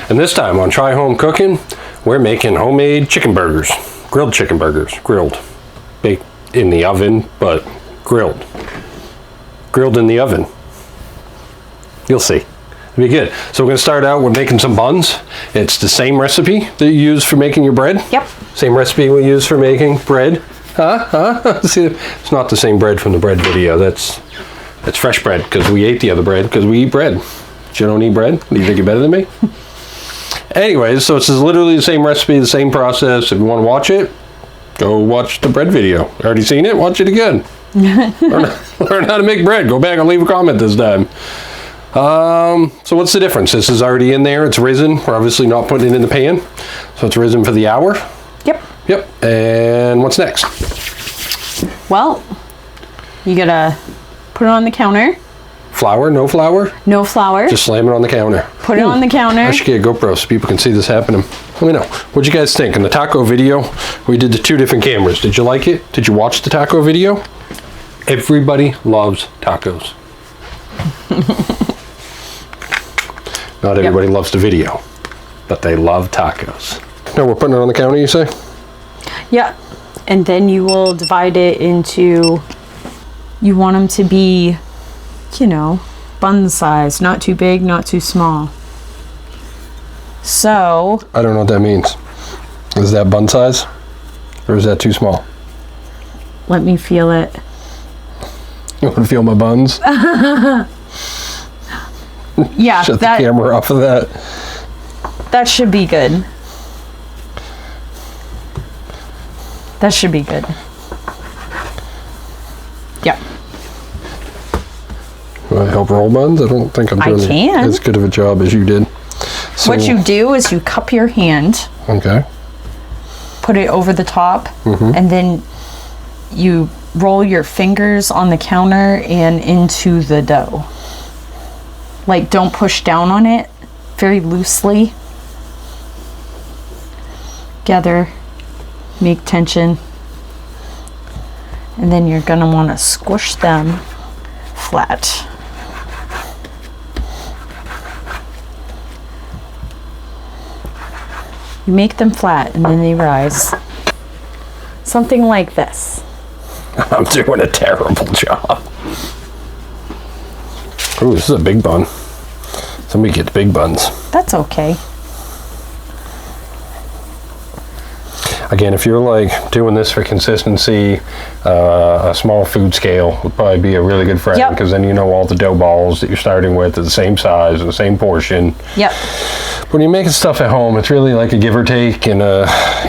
And this time on Try Home Cooking, we're making homemade chicken burgers. Grilled chicken burgers. Grilled. Baked in the oven, but grilled. Grilled in the oven. You'll see. It'll be good. So we're going to start out with making some buns. It's the same recipe that you use for making your bread. Yep. Same recipe we use for making bread. See, it's not the same bread from the bread video. That's fresh bread because we ate the other bread because we eat bread. You don't eat bread? Do you think you're better than me? Anyways, so it's literally the same recipe, the same process. If you want to watch it, go watch the bread video. Already seen it? Watch it again. Learn how to make bread. Go back and leave a comment this time. So what's the difference? This is already in there. It's risen. We're obviously not putting it in the pan. So it's risen for the hour. Yep. Yep. And what's next? Well, you gotta put it on the counter. Flour? No flour? No flour. Just slam it on the counter. Put it on the counter. I should get a GoPro so people can see this happening. Let me know. What'd you guys think? In the taco video, we did the 2 different cameras. Did you like it? Did you watch the taco video? Everybody loves tacos. Not everybody loves the video, but they love tacos. Now we're putting it on the counter, you say? Yeah. And then you will divide it into, you want them to be, you know, bun size, not too big, not too small. So I don't know what that means. Is that bun size or is that too small? let me feel it. You want to feel my buns? Yeah, Shut the camera off of that. That should be good. That should be good. Yep. You want to help roll buns? I don't think I'm doing as good of a job as you did. So, what you do is you cup your hand. Okay. Put it over the top, and then you roll your fingers on the counter and into the dough. Like, don't push down on it. Very loosely. Gather. Make tension. And then you're going to want to squish them flat. You make them flat and then they rise. Something like this. I'm doing a terrible job. Ooh, this is a big bun. Somebody gets big buns. That's okay. Again, if you're like doing this for consistency, a small food scale would probably be a really good friend, because then you know all the dough balls that you're starting with are the same size and the same portion. Yep. When you're making stuff at home, it's really like a give or take, and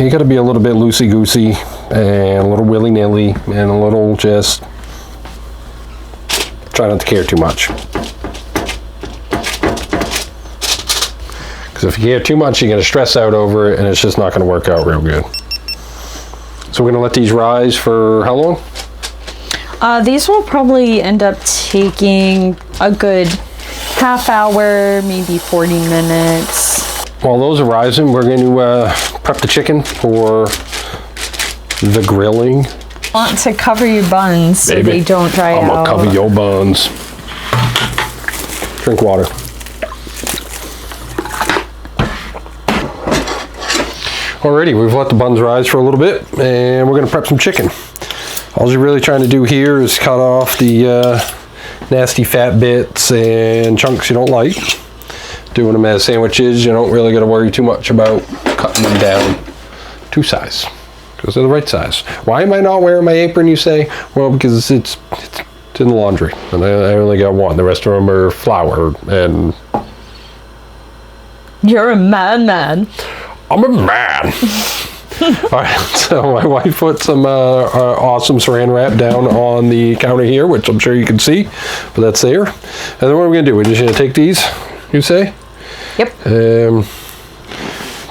you got to be a little bit loosey-goosey and a little willy-nilly and a little just try not to care too much. Because if you care too much, you're going to stress out over it, and it's just not going to work out real good. So we're going to let these rise for how long? These will probably end up taking a good half hour, maybe 40 minutes. While those are rising, we're going to prep the chicken for the grilling. Want to cover your buns so they don't dry out. I'm going to cover your buns. Drink water. Alrighty, we've let the buns rise for a little bit, and we're going to prep some chicken. All you're really trying to do here is cut off the nasty fat bits and chunks you don't like. Doing them as sandwiches, you don't really got to worry too much about cutting them down to size, because they're the right size. Why am I not wearing my apron, you say? Well, because it's in the laundry, and I only got one. The rest of them are flour, and... You're a madman. I'm a man. All right, so my wife put some awesome saran wrap down on the counter here, which I'm sure you can see, but that's there. And then what are we gonna do? We're just gonna take these, you say? Yep.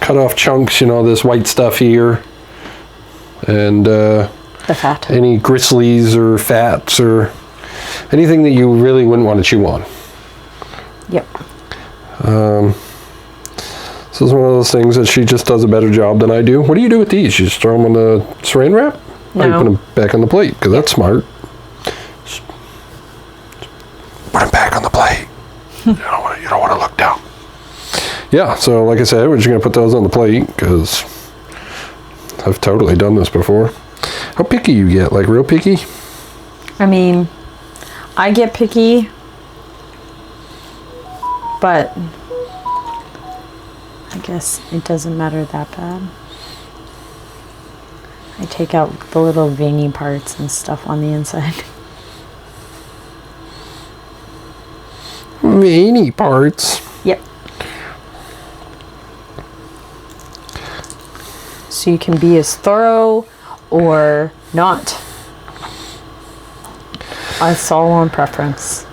Cut off chunks, you know, this white stuff here, and the fat. any gristlies or fats or anything that you really wouldn't want to chew on. Yep. This is one of those things that she just does a better job than I do. What do you do with these? You just throw them on the saran wrap? No. Or you put them back on the plate, because that's smart. Just put them back on the plate. You don't want to look down. yeah, so like I said, we're just gonna put those on the plate because I've totally done this before. How picky you get? Like real picky? I mean, I get picky, but I guess it doesn't matter that bad. I take out the little veiny parts and stuff on the inside. Veiny parts? Yep. So you can be as thorough or not. It's all on preference.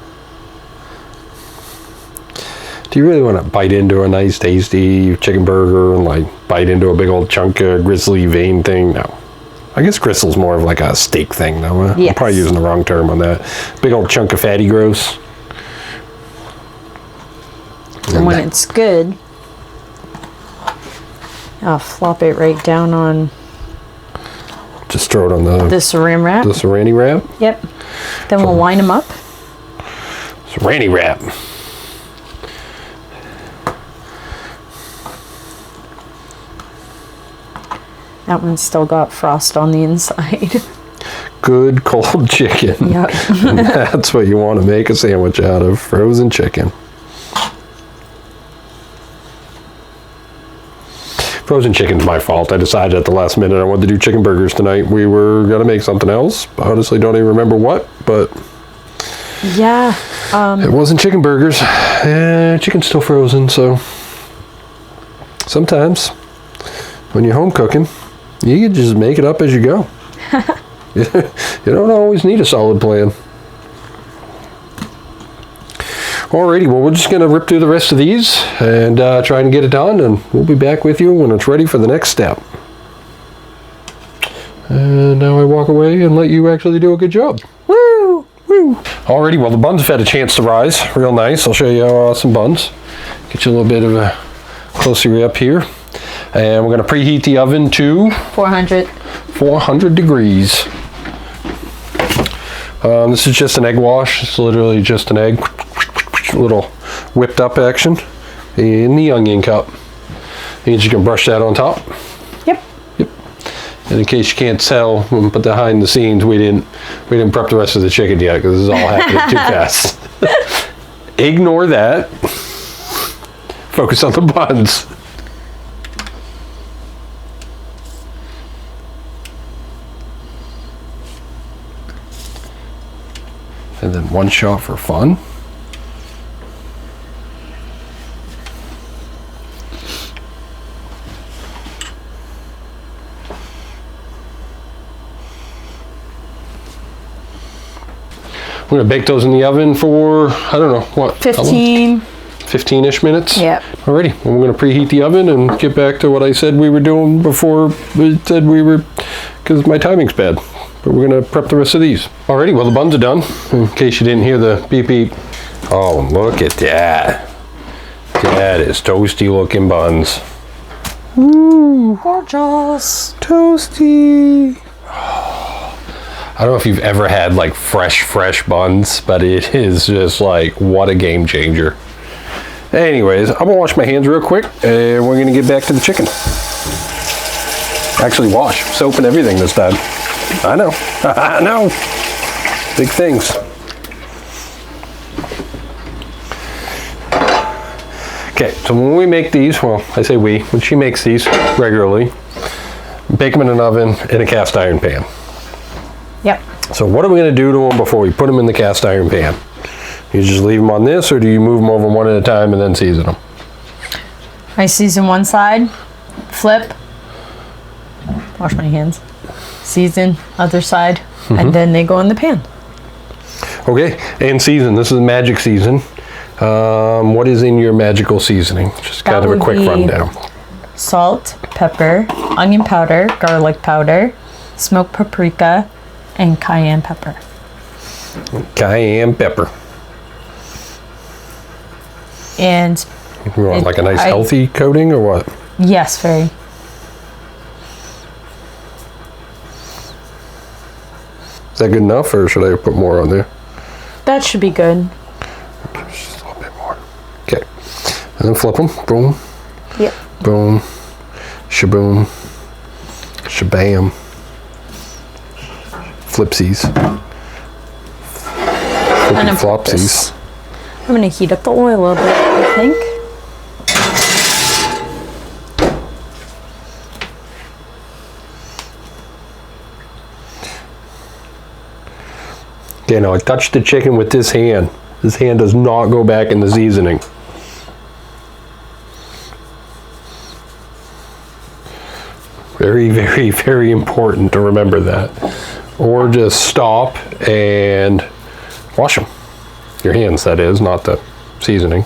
Do you really want to bite into a nice tasty chicken burger and like bite into a big old chunk of gristly vein thing? No. I guess gristle's more of like a steak thing though. Yes. I'm probably using the wrong term on that. Big old chunk of fatty gross. And when it's good, I'll flop it right down on just throw it on the saran wrap. The saran wrap? Yep. Then we'll line them up. Saran wrap. That one's still got frost on the inside. Good cold chicken. Yep. That's what you want to make a sandwich out of, frozen chicken. Frozen chicken's my fault. I decided at the last minute I wanted to do chicken burgers tonight. We were going to make something else. Honestly, don't even remember what, but yeah. It wasn't chicken burgers. Chicken's still frozen, so sometimes when you're home cooking, you can just make it up as you go. You don't always need a solid plan. Alrighty, well, we're just going to rip through the rest of these and try and get it done, and we'll be back with you when it's ready for the next step. And now I walk away and let you actually do a good job. Woo! Woo! Alrighty, well, the buns have had a chance to rise real nice. I'll show you some buns. Get you a little bit of a closer up here. And we're going to preheat the oven to 400 degrees. This is just an egg wash. It's literally just an egg. A little whipped up action in the onion cup. Means you can brush that on top. Yep. Yep. And in case you can't tell, but behind the scenes, we didn't prep the rest of the chicken yet because this is all happening too fast. Ignore that. Focus on the buns. And then one shot for fun. We're going to bake those in the oven for, I don't know, what? 15-ish minutes? Yep. Alrighty, well, we're going to preheat the oven and get back to what I said we were doing before we said we were, because my timing's bad. But we're going to prep the rest of these. Alrighty, well, the buns are done. In case you didn't hear the beep beep. Oh, look at that. That is toasty looking buns. Ooh, gorgeous. Toasty. I don't know if you've ever had like fresh buns, but it is just like, what a game changer. Anyways, I'm gonna wash my hands real quick and we're gonna get back to the chicken. Actually wash, soap and everything this time. I know, I know. Big things. Okay, so when we make these, well, I say we, when she makes these regularly, bake them in an oven in a cast iron pan. Yep. So what are we going to do to them before we put them in the cast iron pan? You just leave them on this, or do you move them over one at a time and then season them? I season one side, flip, wash my hands, season other side, and then they go in the pan. Okay, and season. This is magic season. What is in your magical seasoning? Just kind of a quick rundown. Salt, pepper, onion powder, garlic powder, smoked paprika, and cayenne pepper. Cayenne pepper. And you want like a nice healthy coating or what? Yes, very. Is that good enough, or should I put more on there? That should be good. Just a little bit more. Okay. And then flip them. Boom. Yep. Boom. Shaboom. Shabam. Flipsies. Flippy flopsies. I'm going to heat up the oil a bit, I think. Okay, now I touched the chicken with this hand. This hand does not go back in the seasoning. Very, very, very important to remember that. Or just stop and wash them. Your hands, that is, not the seasoning.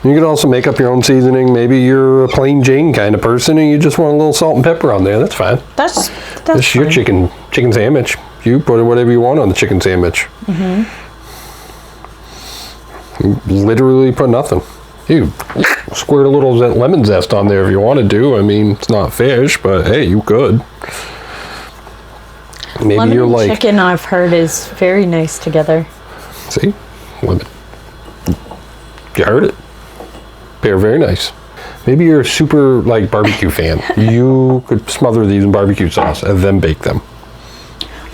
You can also make up your own seasoning. Maybe you're a plain Jane kind of person and you just want a little salt and pepper on there. That's fine. That's This is your chicken sandwich. You put whatever you want on the chicken sandwich. You literally put nothing. You squirt a little lemon zest on there if you wanted to. I mean, it's not fish, but hey, you could. Maybe lemon you're and like chicken, I've heard, is very nice together. See? Lemon. You heard it. They're very nice. Maybe you're a super like barbecue fan. You could smother these in barbecue sauce and then bake them.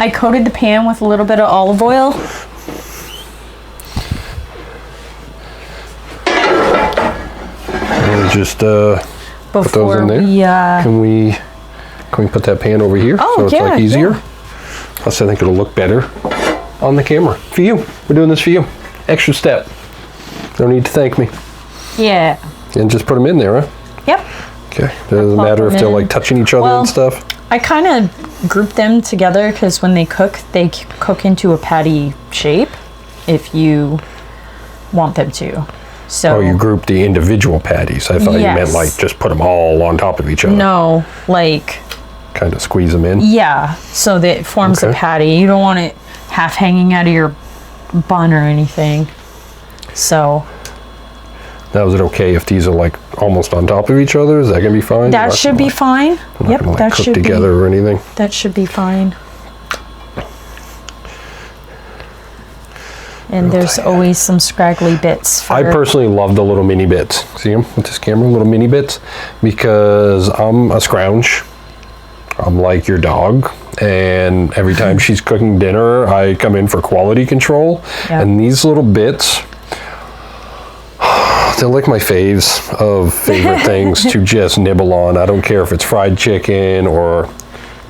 I coated the pan with a little bit of olive oil. And just put those in there. Can we put that pan over here so it's like easier? Yeah. Plus I think it'll look better on the camera. For you. We're doing this for you. Extra step. No need to thank me. Yeah. And just put them in there, huh? Yep. Okay. Doesn't matter if they're like touching each other and stuff. I kind of group them together because when they cook into a patty shape if you want them to. So Oh, you group the individual patties. I thought you meant like just put them all on top of each other. No, like kind of squeeze them in. Yeah, so that it forms a patty. You don't want it half hanging out of your bun or anything. So now, is it okay if these are like almost on top of each other? Is that gonna be fine? That should be fine. Yep, that should be together or anything. That should be fine. And there's always some scraggly bits. I personally love the little mini bits. See them with this camera, little mini bits, because I'm a scrounge. I'm like your dog, and every time she's cooking dinner, I come in for quality control. Yep. And these little bits, they're like my faves of favorite things to just nibble on. I don't care if it's fried chicken or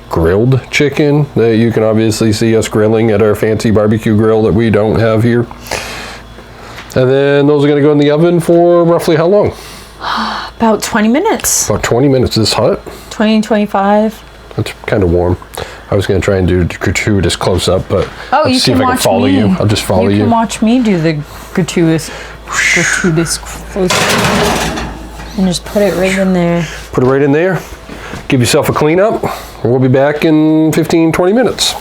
grilled chicken that you can obviously see us grilling at our fancy barbecue grill that we don't have here. And then those are going to go in the oven for roughly how long? About 20 minutes. About 20 minutes. Is this hot? 20, 25. It's kind of warm. I was going to try and do gratuitous close up, but let's see if I can follow you. I'll just follow you. You can watch me do the gratuitous close up. And just put it right in there. Put it right in there. Give yourself a clean up. We'll be back in 15, 20 minutes.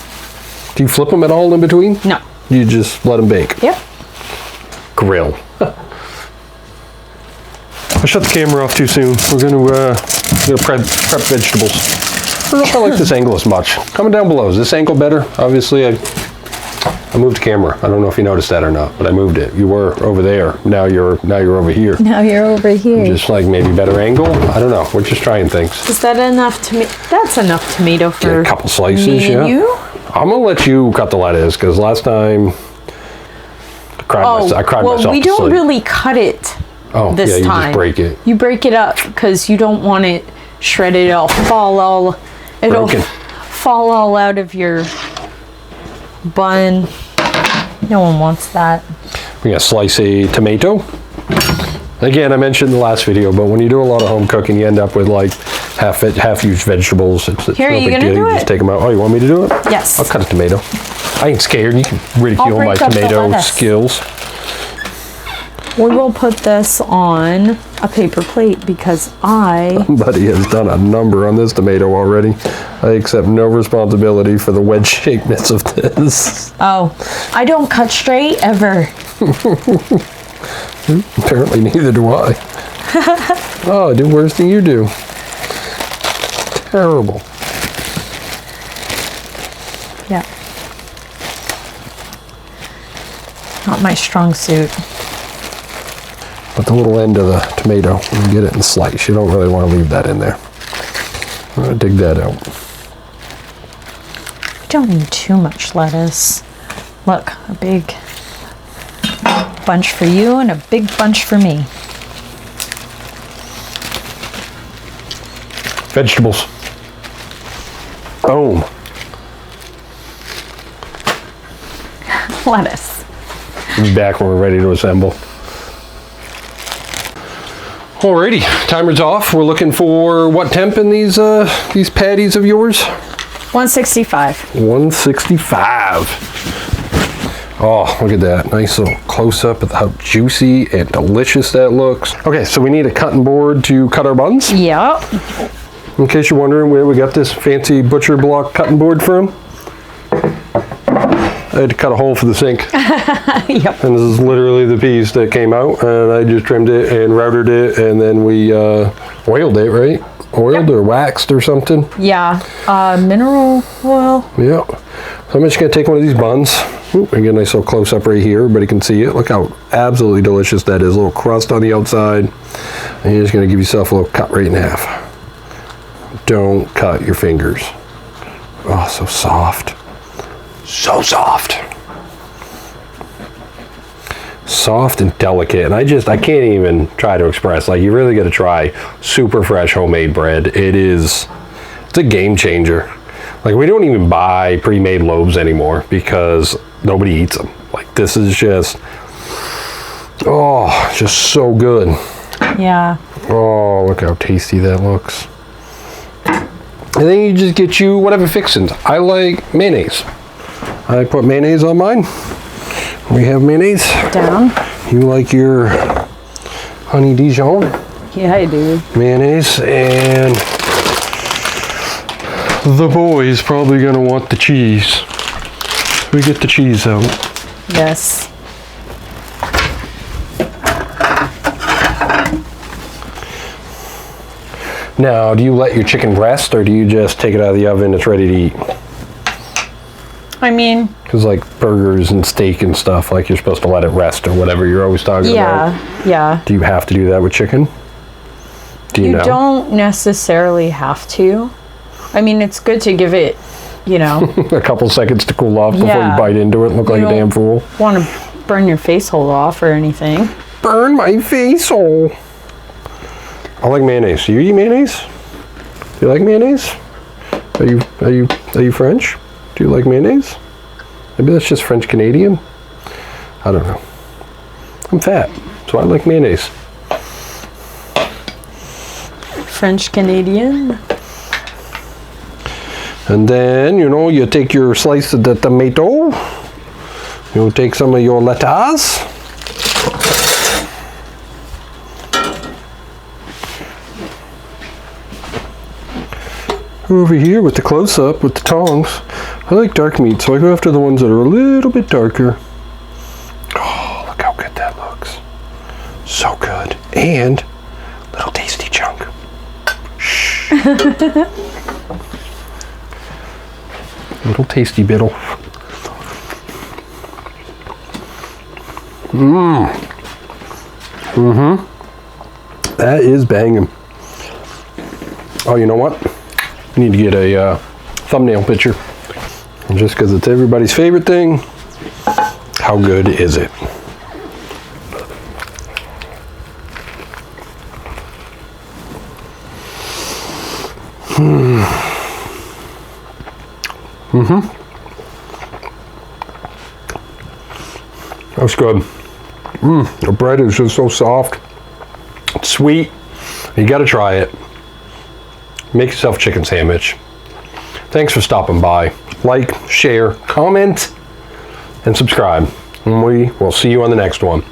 Do you flip them at all in between? No. You just let them bake? Yep. Grill. I shut the camera off too soon. We're gonna prep vegetables. I don't know if I like this angle as much. Comment down below. Is this angle better? Obviously, I moved the camera. I don't know if you noticed that or not, but I moved it. You were over there. Now you're over here. Now you're over here. Just like maybe better angle. I don't know. We're just trying things. Is that enough tomato? That's enough tomato for Get a couple slices. me and you? I'm gonna let you cut the lettuce because last time I cried myself. We don't really cut it. This you time. just break it. You break it up because you don't want it shredded. It'll fall all out of your bun. No one wants that. We're gonna slice a tomato. Again, I mentioned in the last video, but when you do a lot of home cooking, you end up with like half used vegetables. It's Here, no you big gonna deal. do You it? just take them out. Oh, you want me to do it? Yes. I'll cut a tomato. I ain't scared. You can ridicule my tomato skills. We will put this on a paper plate because Somebody has done a number on this tomato already. I accept no responsibility for the wedge shapeness of this. Oh, I don't cut straight ever. Apparently neither do I. Oh, I do worse than you do. Terrible. Yeah. Not my strong suit. with the little end of the tomato and get it in slice. You don't really want to leave that in there. I'm going to dig that out. You don't need too much lettuce. Look, a big bunch for you and a big bunch for me. Vegetables. Boom. Lettuce. We'll be back when we're ready to assemble. Alrighty, timer's off. We're looking for what temp in these patties of yours? 165. 165. Oh, look at that. Nice little close-up of how juicy and delicious that looks. Okay, so we need a cutting board to cut our buns. Yep. In case you're wondering where we got this fancy butcher block cutting board from, I had to cut a hole for the sink. Yep. And this is literally the piece that came out, and I just trimmed it and routed it, and then we oiled it, right? Oiled or waxed or something. Yeah. Mineral oil. Yeah. So I'm just gonna take one of these buns. Ooh, and get a nice little close up right here. Everybody can see it. Look how absolutely delicious that is. A little crust on the outside. And you're just gonna give yourself a little cut right in half. Don't cut your fingers. Oh, so soft. So soft. Soft and delicate. And I can't even try to express. Like, you really got to try super fresh homemade bread. It's a game changer. Like, we don't even buy pre-made loaves anymore because nobody eats them. Like, this is just so good. Yeah. Oh, look how tasty that looks. And then you just get you whatever fixings. I like mayonnaise. I put mayonnaise on mine. We have mayonnaise. Down. You like your honey Dijon? Yeah, I do. Mayonnaise, and the boy's probably gonna want the cheese. We get the cheese out. Yes. Now, do you let your chicken rest, or do you just take it out of the oven, it's ready to eat? I mean, Because like burgers and steak and stuff, like you're supposed to let it rest or whatever you're always talking about. Yeah. Do you have to do that with chicken? Do you know? Don't necessarily have to. I mean, it's good to give it, a couple seconds to cool off before Yeah. you bite into it and look like a damn fool. Want to burn your face hole off or anything. Burn my face hole. I like mayonnaise. Do you eat mayonnaise? Do you like mayonnaise? Are you French? Do you like mayonnaise? Maybe that's just French Canadian. I don't know. I'm fat, so I like mayonnaise. French Canadian. And then, you take your slice of the tomato. You take some of your lettuce. Over here with the close-up, with the tongs. I like dark meat, so I go after the ones that are a little bit darker. Oh, look how good that looks. So good. And little tasty chunk. Shh. Little tasty bittle. That is banging. Oh, you know what? I need to get a thumbnail picture. Just because it's everybody's favorite thing. How good is it? That's good. The bread is just so soft. It's sweet. You got to try it. Make yourself a chicken sandwich. Thanks for stopping by. Like, share, comment, and subscribe. And we will see you on the next one.